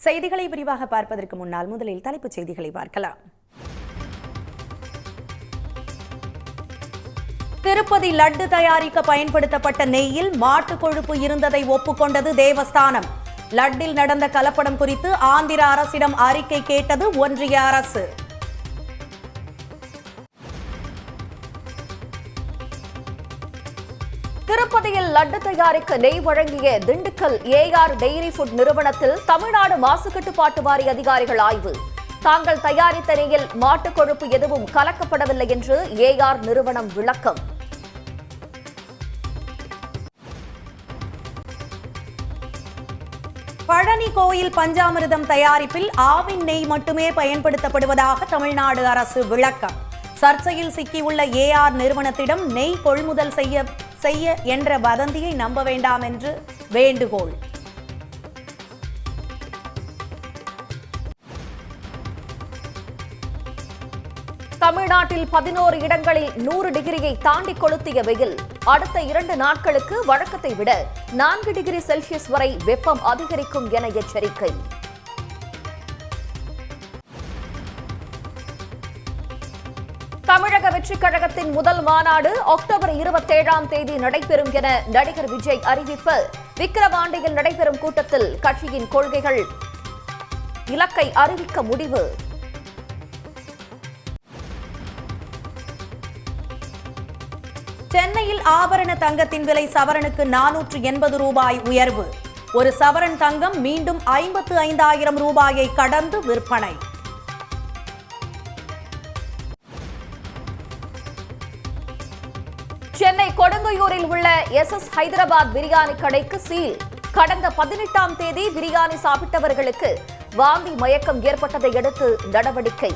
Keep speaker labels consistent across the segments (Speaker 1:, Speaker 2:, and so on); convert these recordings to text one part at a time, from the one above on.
Speaker 1: செய்திகளை விரிவாக பார்ப்பதற்கு முன்னால் முதலில் தலைப்புச் செய்திகளை பார்க்கலாம். திருப்பதி லட்டு தயாரிக்க பயன்படுத்தப்பட்ட நெய்யில் மாட்டு கொழுப்பு இருந்ததை ஒப்புக்கொண்டது தேவஸ்தானம். லட்டில் நடந்த கலப்படம் குறித்து ஆந்திர அரசிடம் அறிக்கை கேட்டது ஒன்றிய அரசு. திருப்பதியில் லட்டு தயாரிக்க நெய் வழங்கிய திண்டுக்கல் ஏஆர் டெய்ரி ஃபுட் நிறுவனத்தில் தமிழ்நாடு மாசு கட்டுப்பாட்டு வாரிய அதிகாரிகள் ஆய்வு. தாங்கள் தயாரித்த நெய்யில் மாட்டுக் கொழுப்பு எதுவும் கலக்கப்படவில்லை என்று ஏஆர் நிறுவனம் விளக்கம். பழனி கோயில் பஞ்சாமிர்தம் தயாரிப்பில் ஆவின் நெய் மட்டுமே பயன்படுத்தப்படுவதாக தமிழ்நாடு அரசு விளக்கம். சர்ச்சையில் சிக்கியுள்ள ஏஆர் நிறுவனத்திடம் நெய் கொள்முதல் செய்ய என்ற வதந்தியை நம்ப வேண்டாம் என்று வேண்டுகோள். தமிழ்நாட்டில் 11 இடங்களில் 100 டிகிரியை தாண்டி கொளுத்திய வெயில். அடுத்த 2 நாட்களுக்கு வழக்கத்தை விட 4 டிகிரி செல்சியஸ் வரை வெப்பம் அதிகரிக்கும் என எச்சரிக்கை. தமிழக வெற்றிக் கழகத்தின் முதல் மாநாடு அக்டோபர் 27ஆம் தேதி நடைபெறும் என நடிகர் விஜய் அறிவிப்பு. விக்கிரவாண்டியில் நடைபெறும் கூட்டத்தில் கட்சியின் கொள்கைகள் இலக்கை அறிவிக்க முடிவு. சென்னையில் ஆபரண தங்கத்தின் விலை சவரனுக்கு 480 ரூபாய் உயர்வு. ஒரு சவரன் தங்கம் மீண்டும் 55,000 ரூபாயை கடந்து விற்பனை. சென்னை கொடுங்கையூரில் உள்ள எஸ் ஹைதராபாத் பிரியாணி கடைக்கு சீல். கடந்த 18ஆம் தேதி பிரியாணி சாப்பிட்டவர்களுக்கு வாந்தி மயக்கம் ஏற்பட்டதை அடுத்து நடவடிக்கை.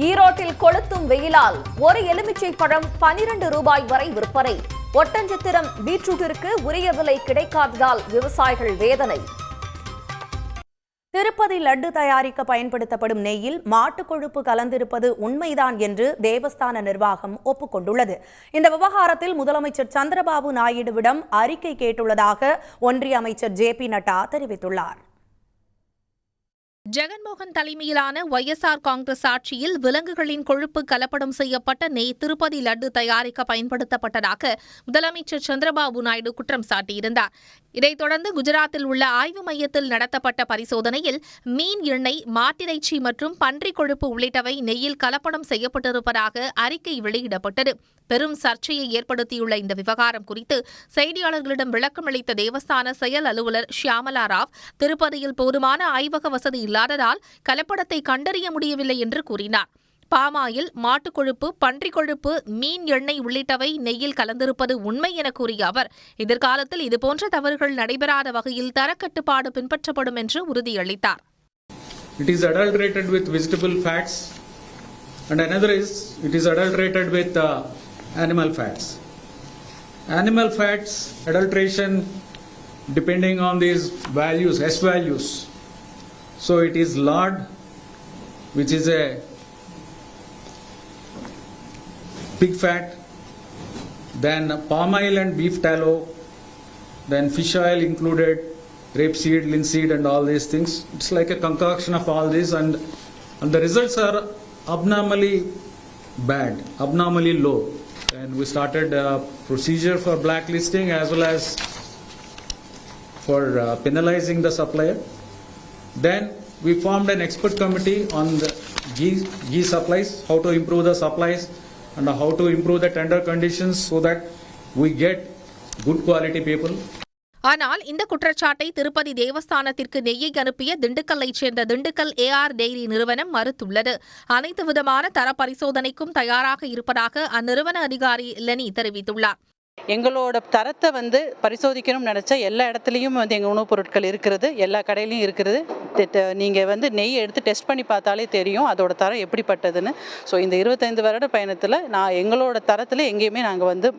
Speaker 1: ஈரோட்டில் கொளுத்தும் வெயிலால் ஒரு எலுமிச்சை பழம் 12 ரூபாய் வரை விற்பனை. ஒட்டஞ்சத்திரம் பீட்ரூட்டிற்கு உரிய விலை கிடைக்காததால் விவசாயிகள் வேதனை. திருப்பதி லட்டு தயாரிக்க பயன்படுத்தப்படும் நெய்யில் மாட்டுக் கொழுப்பு கலந்திருப்பது உண்மைதான் என்று தேவஸ்தான நிர்வாகம் ஒப்புக்கொண்டுள்ளது. இந்த விவகாரத்தில் முதலமைச்சர் சந்திரபாபு நாயுடுவிடம் அறிக்கை கேட்டுள்ளதாக ஒன்றிய அமைச்சர் ஜே.பி. நட்டா தெரிவித்துள்ளார்.
Speaker 2: ஜெகன்மோகன் தலைமையிலான ஒய்எஸ்ஆர் காங்கிரஸ் ஆட்சியில் விலங்குகளின் கொழுப்பு கலப்படம் செய்யப்பட்ட நெய் திருப்பதி லட்டு தயாரிக்க பயன்படுத்தப்பட்டதாக முதலமைச்சர் சந்திரபாபு நாயுடு குற்றம் சாட்டியிருந்தார். இதைத் தொடர்ந்து குஜராத்தில் உள்ள ஆய்வு மையத்தில் நடத்தப்பட்ட பரிசோதனையில் மீன் எண்ணெய், மாட்டிறைச்சி மற்றும் பன்றி கொழுப்பு உள்ளிட்டவை நெய்யில் கலப்படம் செய்யப்பட்டிருப்பதாக அறிக்கை வெளியிடப்பட்டது. பெரும் சர்ச்சையை ஏற்படுத்தியுள்ள இந்த விவகாரம் குறித்து செய்தியாளர்களிடம் விளக்கமளித்த தேவஸ்தான செயல் அலுவலர் ஷியாமலா ராவ், திருப்பதியில் போதுமான ஆய்வக வசதி இல்லாததால் கலப்படத்தை கண்டறிய முடியவில்லை என்று கூறினார். பாமாயில், மாட்டுக் கொழுப்பு, பன்றி கொழுப்பு, மீன் எண்ணெய் உள்ளிட்டவை நெய்யில் கலந்திருப்பது உண்மை என கூறிய அவர், எதிர்காலத்தில் இதுபோன்ற தவறுகள் நடைபெறாத வகையில் தரக்கட்டுப்பாடு பின்பற்றப்படும் என்று உறுதியளித்தார்.
Speaker 3: It is adulterated with vegetable fats and another is it is adulterated with animal fats. Animal fats adulteration depending on these values, S values. So it is lard, which is a pig fat, then palm oil and beef tallow, then fish oil included, rapeseed, linseed and all these things. It's like a concoction of all this and the results are abnormally bad, abnormally low. And we started a procedure for blacklisting as well as for penalizing the supplier. Then we formed an expert committee on the ghee supplies, how to improve the supplies and how to improve the tender conditions so that we get good quality people.
Speaker 2: ஆனால் இந்த குற்றச்சாட்டை திருப்பதி தேவஸ்தானத்திற்கு நெய்யை அனுப்பிய திண்டுக்கல்லைச் சேர்ந்த Dindigul AR dairy நிறுவனம் மறுத்துள்ளது. அனைத்து விதமான தர பரிசோதனைக்கும் தயாராக இருப்பதாக அந்நிறுவன அதிகாரி லெனி தெரிவித்துள்ளார்.
Speaker 4: எங்களோட தரத்தை பரிசோதிக்கணும்னு நினச்சா எல்லா இடத்துலையும் எங்கள் உணவுப் பொருட்கள் இருக்கிறது, எல்லா கடையிலையும் இருக்கிறது. நீங்கள் நெய் எடுத்து டெஸ்ட் பண்ணி பார்த்தாலே தெரியும் அதோட தரம் எப்படிப்பட்டதுன்னு. ஸோ இந்த 25 வருட பயணத்தில் எங்களோட தரத்தில் எங்கேயுமே நாங்கள்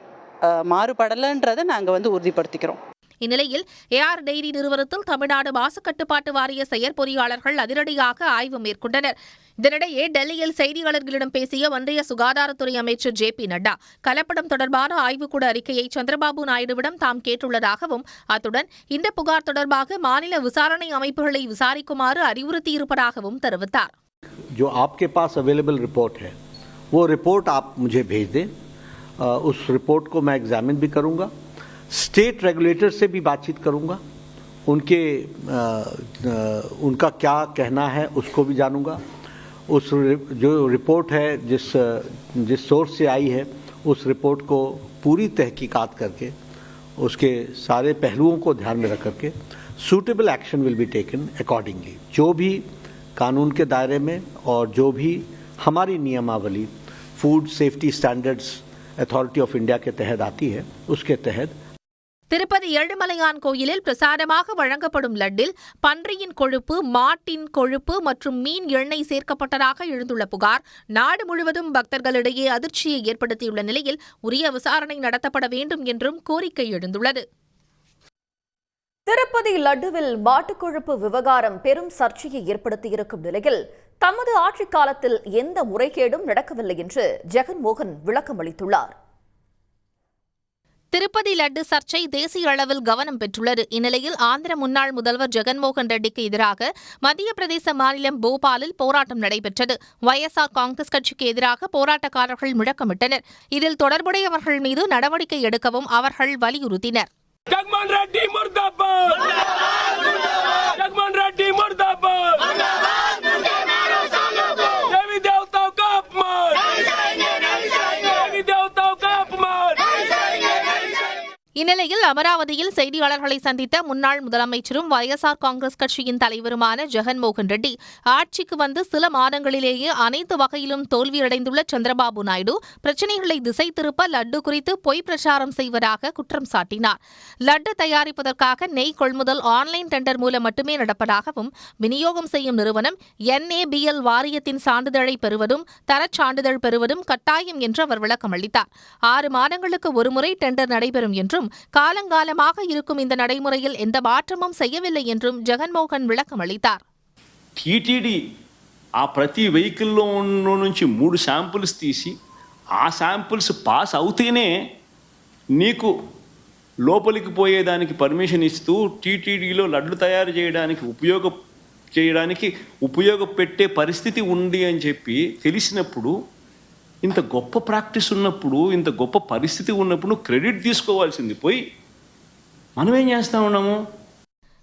Speaker 4: மாறுபடலைன்றதை நாங்கள் உறுதிப்படுத்திக்கிறோம்.
Speaker 2: இந்நிலையில் ஏஆர் டெய்ரி நிறுவனத்தில் தமிழ்நாடு மாசு கட்டுப்பாட்டு வாரிய செயற்பொறியாளர்கள் அதிரடியாக ஆய்வு மேற்கொண்டனர். இதனிடையே டெல்லியில் செய்தியாளர்களிடம் பேசிய ஒன்றிய சுகாதாரத்துறை அமைச்சர் ஜே.பி. நட்டா கலப்படம் தொடர்பான ஆய்வுக்கூட அறிக்கையை சந்திரபாபு நாயுடுவிடம் தாம் கேட்டுள்ளதாகவும் அத்துடன் இந்த புகார் தொடர்பாக மாநில விசாரணை அமைப்புகளை விசாரிக்குமாறு அறிவுறுத்தியிருப்பதாகவும் தெரிவித்தார்.
Speaker 5: जो आपके पास अवेलेबल रिपोर्ट है वो रिपोर्ट आप मुझे भेज दें, उस रिपोर्ट को मैं एग्जामिन भी करूंगा, स्टेट रेगुलेटर से भी बातचीत करूंगा, उनका क्या कहना है उसको भी जानूंगा। उस जो रिपोर्ट है जिस सोर्स से आई है उस रिपोर्ट को पूरी तहकीकात करके उसके सारे पहलुओं को ध्यान में रख करके suitable action will be taken accordingly. जो भी कानून के दायरे में और जो भी हमारी नियमावली food safety standards authority of India के तहत आती है उसके तहत
Speaker 2: திருப்பதி ஏழுமலையான் கோயிலில் பிரசாதமாக வழங்கப்படும் லட்டில் பன்றியின் கொழுப்பு, மாட்டின் கொழுப்பு மற்றும் மீன் எண்ணெய் சேர்க்கப்பட்டதாக எழுந்துள்ள புகார் நாடு முழுவதும் பக்தர்களிடையே அதிர்ச்சியை ஏற்படுத்தியுள்ள நிலையில் உரிய விசாரணை நடத்தப்பட வேண்டும் என்றும் கோரிக்கை எழுந்துள்ளது.
Speaker 6: திருப்பதி லட்டுவில் மாட்டுக்கொழுப்பு விவகாரம் பெரும் சர்ச்சையை ஏற்படுத்தியிருக்கும் நிலையில் தமது ஆட்சிக் காலத்தில் எந்த முறைகேடும் நடக்கவில்லை என்று ஜெகன்மோகன் விளக்கம் அளித்துள்ளார்.
Speaker 2: திருப்பதி லட்டு சர்ச்சை தேசிய அளவில் கவனம் பெற்றுள்ளது. இந்நிலையில் ஆந்திர முன்னாள் முதல்வர் ஜெகன்மோகன் ரெட்டிக்கு எதிராக மத்திய பிரதேச மாநிலம் போபாலில் போராட்டம் நடைபெற்றது. ஒய்எஸ்ஆர் காங்கிரஸ் கட்சிக்கு எதிராக போராட்டக்காரர்கள் முழக்கமிட்டனர். இதில் தொடர்புடையவர்கள் மீது நடவடிக்கை எடுக்கவும் அவர்கள் வலியுறுத்தினர். இந்நிலையில் அமராவதியில் செய்தியாளர்களை சந்தித்த முன்னாள் முதலமைச்சரும் ஒய்எஸ்ஆர் காங்கிரஸ் கட்சியின் தலைவருமான ஜெகன்மோகன் ரெட்டி ஆட்சிக்கு வந்து சில மாதங்களிலேயே அனைத்து வகையிலும் தோல்வியடைந்துள்ள சந்திரபாபு நாயுடு பிரச்சினைகளை திசை திருப்ப லட்டு குறித்து பொய் பிரச்சாரம் செய்வதாக குற்றம் சாட்டினார். லட்டு தயாரிப்பதற்காக நெய் கொள்முதல் ஆன்லைன் டெண்டர் மூலம் மட்டுமே நடப்பதாகவும் விநியோகம் செய்யும் நிறுவனம் NABL வாரியத்தின் சான்றிதழை பெறுவதும் தரச் சான்றிதழ் பெறுவதும் கட்டாயம் என்று அவர் விளக்கம் அளித்தார். 6 மாதங்களுக்கு ஒருமுறை டெண்டர் நடைபெறும் என்றும் காலங்காலமாக இருக்கும் இந்த நடைமுறையில் எந்த மாற்றமும் செய்யவில்லை என்றும் ஜெகன்மோகன் விளக்கம் அளித்தார்.
Speaker 7: టీటీడీ ఆ ప్రతి వెహికల్లో నుంచి 3 శాంపుల్స్ తీసి ఆ శాంపుల్స్ పాస్ అవుతేనే నీకు లోపలికి పోయేదానికి పర్మిషన్ ఇస్తూ టీటీడీలో లడ్లు తయారు చేయడానికి ఉపయోగపెట్టే పరిస్థితి ఉంది అని చెప్పి తెలిసినప్పుడు ఇంత గొప్ప ప్రాక్టీస్ ఉన్నప్పుడు ఇంత గొప్ప పరిస్థితి ఉన్నప్పుడు క్రెడిట్ తీసుకోవాల్సింది పోయి మనమేం చేస్తా ఉన్నాము?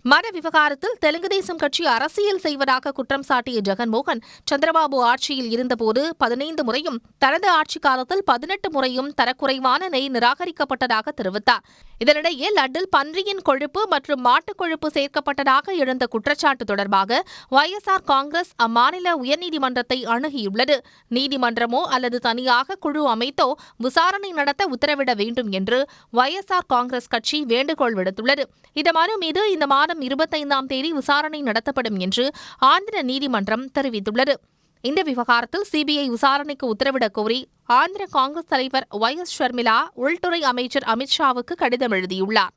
Speaker 2: மத விவகாரத்தில் தெலுங்கு தேசம் கட்சி அரசியல் செய்வதாக குற்றம் சாட்டிய ஜெகன்மோகன் சந்திரபாபு ஆட்சியில் இருந்தபோது 15 முறையும் தனது ஆட்சி காலத்தில் 18 முறையும் தரக்குறைவான நெய் நிராகரிக்கப்பட்டதாக தெரிவித்தார். இதனிடையே லட்டில் பன்றியின் கொழுப்பு மற்றும் மாட்டுக் கொழுப்பு சேர்க்கப்பட்டதாக எழுந்த குற்றச்சாட்டு தொடர்பாக ஒய்எஸ்ஆர் காங்கிரஸ் அம்மாநில உயர்நீதிமன்றத்தை அணுகியுள்ளது. நீதிமன்றமோ அல்லது தனியாக குழு அமைத்தோ விசாரணை நடத்த உத்தரவிட வேண்டும் என்று ஒய்எஸ்ஆர் காங்கிரஸ் கட்சி வேண்டுகோள் விடுத்துள்ளது. இந்த மனு மீது இந்த மாதம் 25ஆம் தேதி விசாரணை நடத்தப்படும் என்று ஆந்திர நீதிமன்றம் தெரிவித்துள்ளது. இந்த விவகாரத்தில் சிபிஐ விசாரணைக்கு உத்தரவிடக் கோரி ஆந்திர காங்கிரஸ் தலைவர் YS ஷர்மிளா உள்துறை அமைச்சர் அமித்ஷாவுக்கு கடிதம் எழுதியுள்ளார்.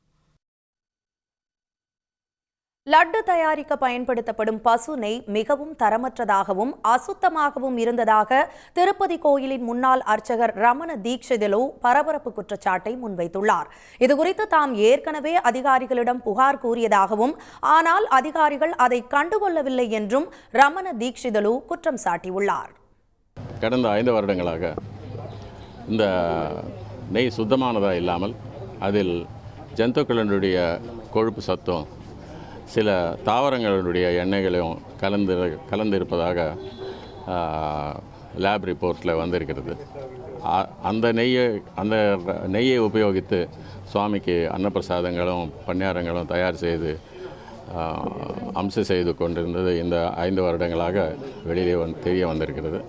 Speaker 1: லட்டு தயாரிக்க பயன்படுத்தப்படும் பசு நெய் மிகவும் தரமற்றதாகவும் அசுத்தமாகவும் இருந்ததாக திருப்பதி கோயிலின் முன்னாள் அர்ச்சகர் ரமண தீக்ஷிதலு பரபரப்பு குற்றச்சாட்டை முன்வைத்துள்ளார். இதுகுறித்து தாம் ஏற்கனவே அதிகாரிகளிடம் புகார் கூறியதாகவும் ஆனால் அதிகாரிகள் அதை கண்டுகொள்ளவில்லை என்றும் ரமண தீக்ஷிதலு குற்றம் சாட்டியுள்ளார்.
Speaker 8: கடந்த 5 வருடங்களாக இந்த நெய் சுத்தமானதாக இல்லாமல் அதில் ஜந்துக்களினுடைய கொழுப்பு சத்தும் சில தாவரங்களுடைய எண்ணெய்களையும் கலந்திருப்பதாக லேப் ரிப்போர்ட்டில் வந்திருக்கிறது. அந்த நெய்யை உபயோகித்து சுவாமிக்கு அன்னப்பிரசாதங்களும் பணியாரங்களும் தயார் செய்து அம்சம் செய்து கொண்டிருந்தது இந்த 5 வருடங்களாக வெளியே தெரிய வந்திருக்கிறது.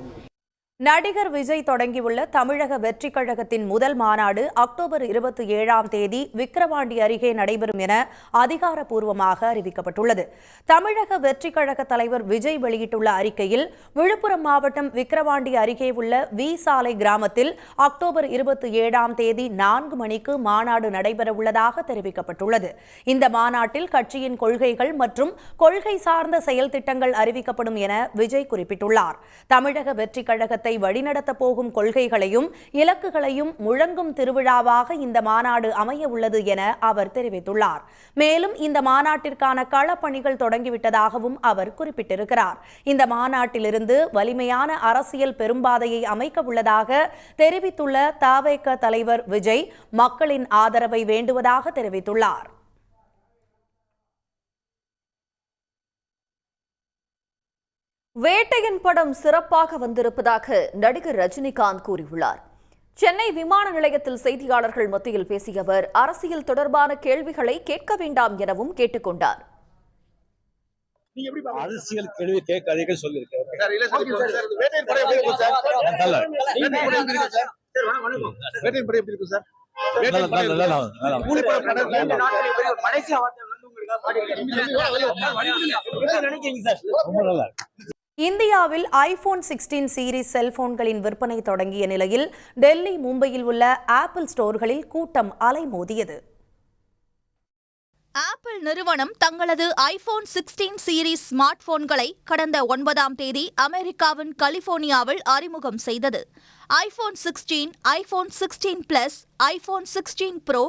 Speaker 1: நடிகர் விஜய் தொடங்கியுள்ள தமிழக வெற்றிக் கழகத்தின் முதல் மாநாடு அக்டோபர் 27ஆம் தேதி விக்கிரவாண்டி அருகே நடைபெறும் என அதிகாரப்பூர்வமாக அறிவிக்கப்பட்டுள்ளது. தமிழக வெற்றிக் கழக தலைவர் விஜய் வெளியிட்டுள்ள அறிக்கையில், விழுப்புரம் மாவட்டம் விக்கிரவாண்டி அருகே உள்ள வி சாலை கிராமத்தில் அக்டோபர் 27ஆம் தேதி 4 மணிக்கு மாநாடு நடைபெறவுள்ளதாக தெரிவிக்கப்பட்டுள்ளது. இந்த மாநாட்டில் கட்சியின் கொள்கைகள் மற்றும் கொள்கை சார்ந்த செயல் திட்டங்கள் அறிவிக்கப்படும் என விஜய் குறிப்பிட்டுள்ளார். தமிழக வெற்றிக் கழகத்தை வழிநடத்த போகும் கொள்கைகளையும் இலக்குகளையும் முழங்கும் திருவிழாவாக இந்த மாநாடு அமைய உள்ளது என அவர் தெரிவித்துள்ளார். மேலும் இந்த மாநாட்டிற்கான களப்பணிகள் தொடங்கிவிட்டதாகவும் அவர் குறிப்பிட்டிருக்கிறார். இந்த மாநாட்டிலிருந்து வலிமையான அரசியல் பெரும்பாதையை அமைக்க உள்ளதாக தெரிவித்துள்ள தவேக தலைவர் விஜய் மக்களின் ஆதரவை வேண்டுவதாக தெரிவித்துள்ளார்.
Speaker 6: வேட்டையின் படம் சிறப்பாக வந்திருப்பதாக நடிகர் ரஜினிகாந்த் கூறியுள்ளார். சென்னை விமான நிலையத்தில் செய்தியாளர்கள் மத்தியில் பேசிய அவர், அரசியல் தொடர்பான கேள்விகளை கேட்க வேண்டாம் எனவும் கேட்டுக்கொண்டார்.
Speaker 9: அரசியல் கேள்வி கேட்காதீங்க சொல்லியிருக்கேன்.
Speaker 1: இந்தியாவில் ஐபோன் 16 சீரிஸ் செல்போன்களின் விற்பனை தொடங்கிய நிலையில் டெல்லி, மும்பையில் உள்ள ஆப்பிள் ஸ்டோர்களில் கூட்டம் அலைமோதியது.
Speaker 10: ஆப்பிள் நிறுவனம் தங்களது ஐபோன் 16 சீரிஸ் ஸ்மார்ட் போன்களை கடந்த 9ஆம் தேதி அமெரிக்காவின் கலிபோர்னியாவில் அறிமுகம் செய்தது. IPhone 16, iPhone 16 plus, iPhone 16 pro,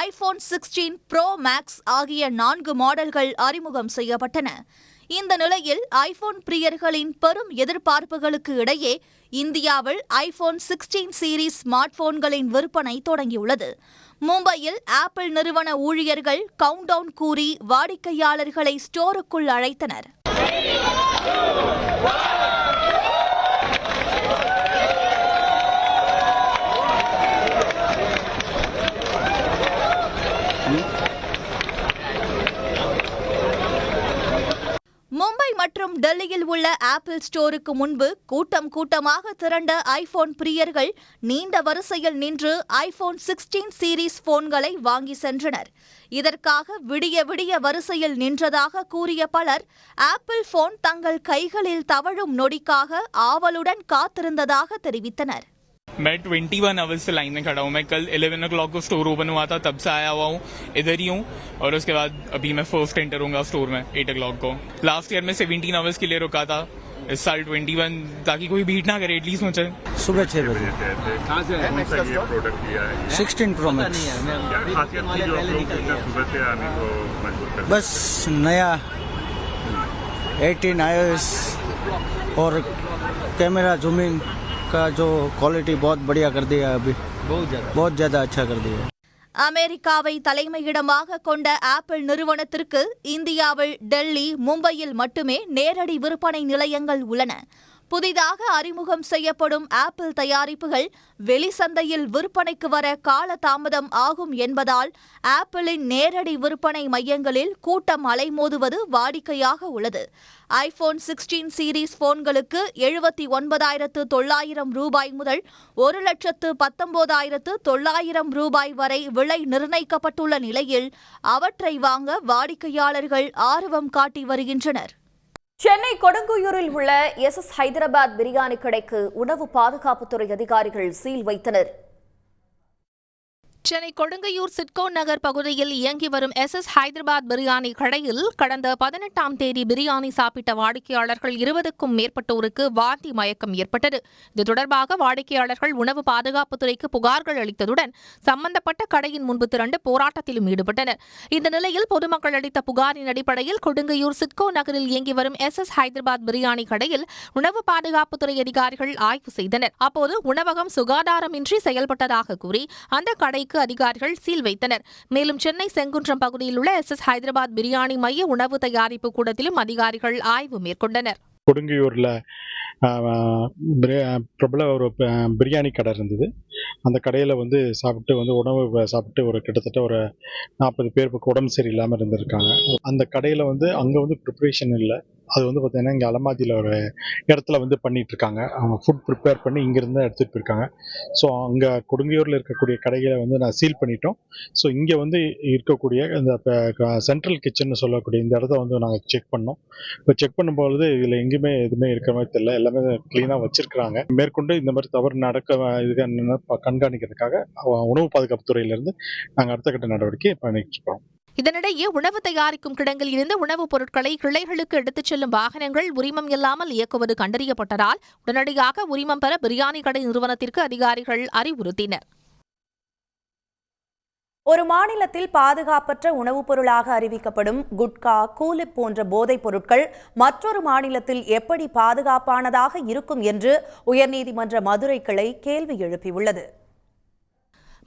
Speaker 10: iPhone 16 pro max ஆகிய 4 மாடல்கள் அறிமுகம் செய்யப்பட்டன. இந்த நிலையில் ஐபோன் பிரியர்களின் பெரும் எதிர்பார்ப்புகளுக்கு இடையே இந்தியாவில் ஐபோன் 16 சீரிஸ் ஸ்மார்ட் போன்களின் விற்பனை தொடங்கியுள்ளது. மும்பையில் ஆப்பிள் நிறுவன ஊழியர்கள் கவுண்டவுன் கூறி வாடிக்கையாளர்களை ஸ்டோருக்குள் அழைத்தனர். மும்பை மற்றும் டெல்லியில் உள்ள ஆப்பிள் ஸ்டோருக்கு முன்பு கூட்டமாக திரண்ட ஐபோன் பிரியர்கள் நீண்ட வரிசையில் நின்று ஐபோன் 16 சீரிஸ் போன்களை வாங்கி சென்றனர். இதற்காக விடிய வரிசையில் நின்றதாக கூறிய பலர் ஆப்பிள் போன் தங்கள் கைகளில் தவழும் நொடிக்காக ஆவலுடன் காத்திருந்ததாக தெரிவித்தனர்.
Speaker 11: मैं 21 आवर्स से लाइन में खड़ा हूँ. मैं कल 11 o'clock को स्टोर ओपन हुआ था, तब से आया हुआ हूँ, इधर ही हूँ. और उसके बाद अभी मैं फर्स्ट एंटर होऊंगा स्टोर में 8 o'clock को. लास्ट ईयर में 17 आवर्स के लिए रुका था, इस साल 21, ताकि कोई भीड़ ना करे एटलीस्ट मुझे.
Speaker 12: सुबह 6 बजे.
Speaker 13: कहाँ से ये प्रोडक्ट लिया है?
Speaker 12: 16 प्रो मैक्स.
Speaker 13: सुबह से आने को मजबूर कर?
Speaker 12: बस नया 18 iOS और कैमरा जूमिंग का जो क्वालिटी बहुत बढ़िया कर दिया है. अभी बहुत ज्यादा अच्छा कर दिया है.
Speaker 10: அமெரிக்காவை தலைமையிடமாக கொண்ட ஆப்பிள் நிறுவனத்திற்கு இந்தியாவில் டெல்லி, மும்பையில் மட்டுமே நேரடி விற்பனை நிலையங்கள் உள்ளன. புதிதாக அறிமுகம் செய்யப்படும் ஆப்பிள் தயாரிப்புகள் வெளிச்சந்தையில் விற்பனைக்கு வர காலதாமதம் ஆகும் என்பதால் ஆப்பிளின் நேரடி விற்பனை மையங்களில் கூட்டம் அலைமோதுவது வாடிக்கையாக உள்ளது. ஐபோன் 16 சீரிஸ் போன்களுக்கு 79,900 ரூபாய் முதல் 1,19,900 ரூபாய் வரை விலை நிர்ணயிக்கப்பட்டுள்ள நிலையில் அவற்றை வாங்க வாடிக்கையாளர்கள் ஆர்வம் காட்டி வருகின்றனர்.
Speaker 6: சென்னை கொடுங்குயூரில் உள்ள SS ஹைதராபாத் பிரியாணி கடைக்கு உணவு பாதுகாப்புத்துறை அதிகாரிகள் சீல் வைத்தனர்.
Speaker 2: சென்னை கொடுங்கையூர் சிட்கோ நகர் பகுதியில் இயங்கி வரும் SS ஹைதராபாத் பிரியாணி கடையில் கடந்த 18ஆம் தேதி பிரியாணி சாப்பிட்ட வாடிக்கையாளர்கள் 20க்கும் மேற்பட்டோருக்கு வாந்தி மயக்கம் ஏற்பட்டது. இது தொடர்பாக வாடிக்கையாளர்கள் உணவு பாதுகாப்புத்துறைக்கு புகார்கள் அளித்ததுடன் சம்பந்தப்பட்ட கடையின் முன்பு திரண்டு போராட்டத்திலும் ஈடுபட்டனர். இந்த நிலையில் பொதுமக்கள் அளித்த புகாரின் அடிப்படையில் கொடுங்கையூர் சிட்கோ நகரில் இயங்கி வரும் SS ஹைதராபாத் பிரியாணி கடையில் உணவு பாதுகாப்புத்துறை அதிகாரிகள் ஆய்வு செய்தனர். அப்போது உணவகம் சுகாதாரமின்றி செயல்பட்டதாக கூறி அந்த கடைக்கு அதிகாரிகள் சீல் வைத்தனர். மேலும் சென்னை செங்குன்றம் பகுதியில் உள்ள SS ஹைதராபாத் பிரியாணி மைய உணவு தயாரிப்பு கூடத்திலும் அதிகாரிகள் ஆய்வு மேற்கொண்டனர்.
Speaker 14: கொடுங்கையூர்ல பிரபல ஒரு பிரியாணி கடை இருந்தது. அந்த கடையில் சாப்பிட்டு உணவு சாப்பிட்டு ஒரு கிட்டத்தட்ட ஒரு 40 பேருக்கு உடம்பு சரியில்லாமல் இருந்திருக்காங்க. அந்த கடையில் அங்கே ப்ரிப்பரேஷன் இல்லை, அது வந்து பார்த்தீங்கன்னா இங்கே அலமாதியில் ஒரு இடத்துல வந்து பண்ணிட்டு இருக்காங்க. அவங்க ஃபுட் ப்ரிப்பேர் பண்ணி இங்கேருந்து எடுத்துகிட்டு போயிருக்காங்க. ஸோ அங்கே கொடுங்கையூரில் இருக்கக்கூடிய கடைகளை வந்து நான் சீல் பண்ணிட்டோம். ஸோ இங்கே வந்து இருக்கக்கூடிய இந்த சென்ட்ரல் கிச்சன் சொல்லக்கூடிய இந்த இடத்த வந்து நாங்கள் செக் பண்ணோம். இப்போ செக் பண்ணும்பொழுது இதில் எங்கேயுமே எதுவுமே இருக்கிற மாதிரி தெரியல. எல்லாமே க்ளீனாக வச்சிருக்கிறாங்க. மேற்கொண்டு இந்த மாதிரி தவறு நடக்க கண்காணிக்கிறதுக்காக உணவு பாதுகாப்பு துறையிலிருந்து நாங்கள் அடுத்த கட்ட நடவடிக்கை பண்ணிட்டு இருக்கோம்.
Speaker 2: இதனிடையே உணவு தயாரிக்கும் கிடங்கில் இருந்து உணவுப் பொருட்களை கிளைகளுக்கு எடுத்துச் செல்லும் வாகனங்கள் உரிமம் இல்லாமல் இயக்குவது கண்டறியப்பட்டதால் உடனடியாக உரிமம் பெற பிரியாணி கடை நிறுவனத்திற்கு அதிகாரிகள் அறிவுறுத்தினர்.
Speaker 1: ஒரு மாநிலத்தில் பாதுகாப்பற்ற உணவுப் பொருளாக அறிவிக்கப்படும் குட்கா, கூலிப் போன்ற போதைப் பொருட்கள் மற்றொரு மாநிலத்தில் எப்படி பாதுகாப்பானதாக இருக்கும் என்று உயர்நீதிமன்ற மதுரை கிளை கேள்வி எழுப்பியுள்ளது.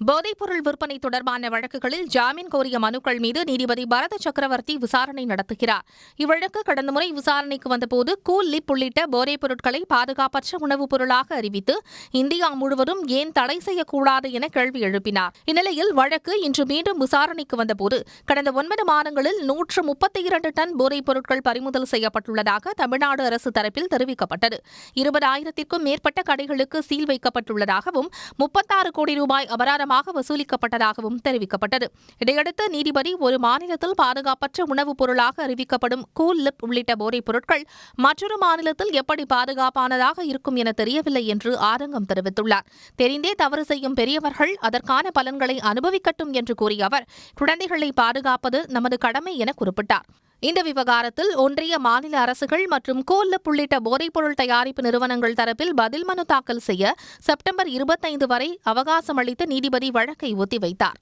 Speaker 2: போதைப்பொருள் விற்பனை தொடர்பான வழக்குகளில் ஜாமீன் கோரிய மனுக்கள் மீது நீதிபதி பரத சக்கரவர்த்தி விசாரணை நடத்துகிறார். இவ்வழக்கு கடந்த முறை விசாரணைக்கு வந்தபோது கூல் லிப் உள்ளிட்ட போதைப் பொருட்களை பாதுகாப்பற்ற உணவுப் பொருளாக அறிவித்து இந்தியா முழுவதும் ஏன் தடை செய்யக்கூடாது என கேள்வி எழுப்பினார். இந்நிலையில் வழக்கு இன்று மீண்டும் விசாரணைக்கு வந்தபோது கடந்த 9 மாதங்களில் 132 டன் போதைப் பொருட்கள் பறிமுதல் செய்யப்பட்டுள்ளதாக தமிழ்நாடு அரசு தரப்பில் தெரிவிக்கப்பட்டது. 20,000க்கும் மேற்பட்ட கடைகளுக்கு சீல் வைக்கப்பட்டுள்ளதாகவும் 36 கோடி ரூபாய் அபராதம் வசூலிக்கப்பட்டதாகவும் தெரிவிக்கப்பட்டது. இதையடுத்து நீதிபதி ஒரு மாநிலத்தில் பாதுகாப்பற்ற உணவுப் பொருளாக அறிவிக்கப்படும் கூல் லிப் உள்ளிட்ட போதைப் பொருட்கள் மற்றொரு மாநிலத்தில் எப்படி பாதுகாப்பானதாக இருக்கும் என தெரியவில்லை என்று ஆதங்கம் தெரிவித்துள்ளார். தெரிந்தே தவறு செய்யும் பெரியவர்கள் அதற்கான பலன்களை அனுபவிக்கட்டும் என்று கூறிய அவர் குழந்தைகளை பாதுகாப்பது நமது கடமை என குறிப்பிட்டார். இந்த விவகாரத்தில் ஒன்றிய மாநில அரசுகள் மற்றும் கூல் லிப் உள்ளிட்ட போதைப்பொருள் தயாரிப்பு நிறுவனங்கள் தரப்பில் பதில் மனு தாக்கல் செய்ய செப்டம்பர் 25 வரை அவகாசம் அளித்து நீதிபதி வழக்கை ஒத்திவைத்தார்.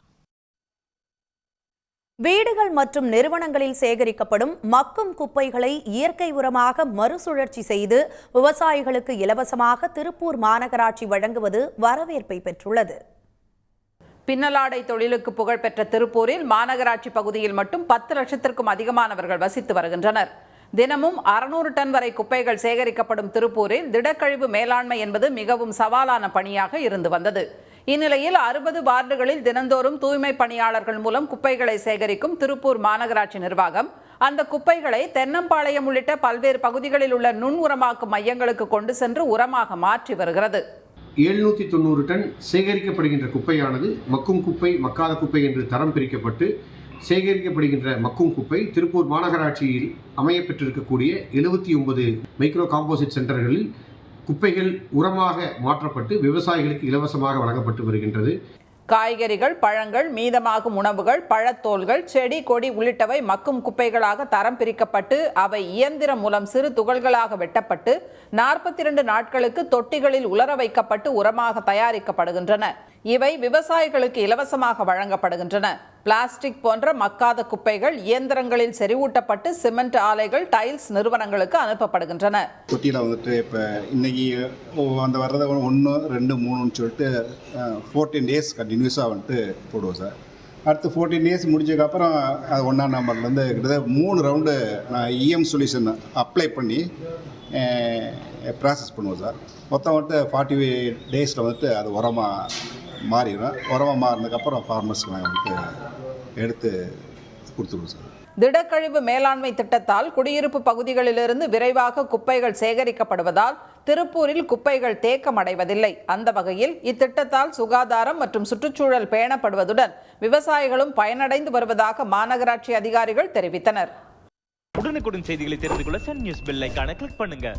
Speaker 1: வீடுகள் மற்றும் நிறுவனங்களில் சேகரிக்கப்படும் மக்கும் குப்பைகளை இயற்கை உரமாக மறுசுழற்சி செய்து விவசாயிகளுக்கு இலவசமாக திருப்பூர் மாநகராட்சி வழங்குவது வரவேற்பை பெற்றுள்ளது.
Speaker 15: பின்னலாடை தொழிலுக்கு புகழ்பெற்ற திருப்பூரில் மாநகராட்சி பகுதியில் மட்டும் 10 லட்சத்திற்கும் அதிகமானவர்கள் வசித்து வருகின்றனர். தினமும் 600 டன் வரை குப்பைகள் சேகரிக்கப்படும் திருப்பூரில் திடக்கழிவு மேலாண்மை என்பது மிகவும் சவாலான பணியாக இருந்து வந்தது. இந்நிலையில் 60 வார்டுகளில் தினந்தோறும் தூய்மை பணியாளர்கள் மூலம் குப்பைகளை சேகரிக்கும் திருப்பூர் மாநகராட்சி நிர்வாகம் அந்த குப்பைகளை தென்னம்பாளையம் உள்ளிட்ட பல்வேறு பகுதிகளில் உள்ள நுண் உரமாக்கும் மையங்களுக்கு கொண்டு சென்று உரமாக மாற்றி வருகிறது.
Speaker 16: 790 டன் சேகரிக்கப்படுகின்ற குப்பையானது மக்கும் குப்பை, மக்காத குப்பை என்று தரம் பிரிக்கப்பட்டு சேகரிக்கப்படுகின்ற மக்கும் குப்பை திருப்பூர் மாநகராட்சியில் அமையப்பெற்றிருக்கக்கூடிய 79 மைக்ரோ காம்போசிட் சென்டர்களில் குப்பைகள் உரமாக மாற்றப்பட்டு விவசாயிகளுக்கு இலவசமாக வழங்கப்பட்டு வருகின்றது.
Speaker 15: காய்கறிகள், பழங்கள், மீதமாகும் உணவுகள், பழத்தோல்கள், செடி கொடி உள்ளிட்டவை மக்கும் குப்பைகளாக தரம் பிரிக்கப்பட்டு அவை இயந்திரம் மூலம் சிறு துகள்களாக வெட்டப்பட்டு 42 நாட்களுக்கு தொட்டிகளில் உலர வைக்கப்பட்டு உரமாக தயாரிக்கப்படுகின்றன. இவை விவசாயிகளுக்கு இலவசமாக வழங்கப்படுகின்றன. பிளாஸ்டிக் போன்ற மக்காத குப்பைகள் இயந்திரங்களில் செறிவூட்டப்பட்டு சிமெண்ட் ஆலைகள், டைல்ஸ் நிறுவனங்களுக்கு அனுப்பப்படுகின்றன.
Speaker 17: தொட்டியில் வந்துட்டு இப்போ இன்னைக்கு அந்த வர்றதை 1, 2, 3ன்னு சொல்லிட்டு 14 டேஸ் கண்டினியூஸாக வந்துட்டு போடுவோம் சார். அடுத்து 14 டேஸ் முடிஞ்சதுக்கப்புறம் அது 1ஆம் நம்பர்லேருந்து கிட்டத்தட்ட 3 ரவுண்டு இஎம் சொல்யூஷன் அப்ளை பண்ணி ப்ராசஸ் பண்ணுவோம் சார். மொத்தம் வந்துட்டு 40 டேஸில் வந்துட்டு அது உரமாக மாறிடும். உரமாக மாறினதுக்கப்புறம் ஃபார்மர்ஸ்க்கு நாங்கள் வந்துட்டு எடுத்து கொடுத்துருவோம் சார்.
Speaker 15: திடக்கழிவு மேலாண்மை திட்டத்தால் குடியிருப்பு பகுதிகளிலிருந்து விரைவாக குப்பைகள் சேகரிக்கப்படுவதால் திருப்பூரில் குப்பைகள் தேக்கமடைவதில்லை. அந்த வகையில் இத்திட்டத்தால் சுகாதாரம் மற்றும் சுற்றுச்சூழல் பேணப்படுவதுடன் விவசாயிகளும் பயனடைந்து வருவதாக மாநகராட்சி அதிகாரிகள் தெரிவித்தனர்.
Speaker 18: உடனுக்குடன் செய்திகளை தெரிந்து கொள்ள சன் நியூஸ் பெல் ஐகானை கிளிக் பண்ணுங்க.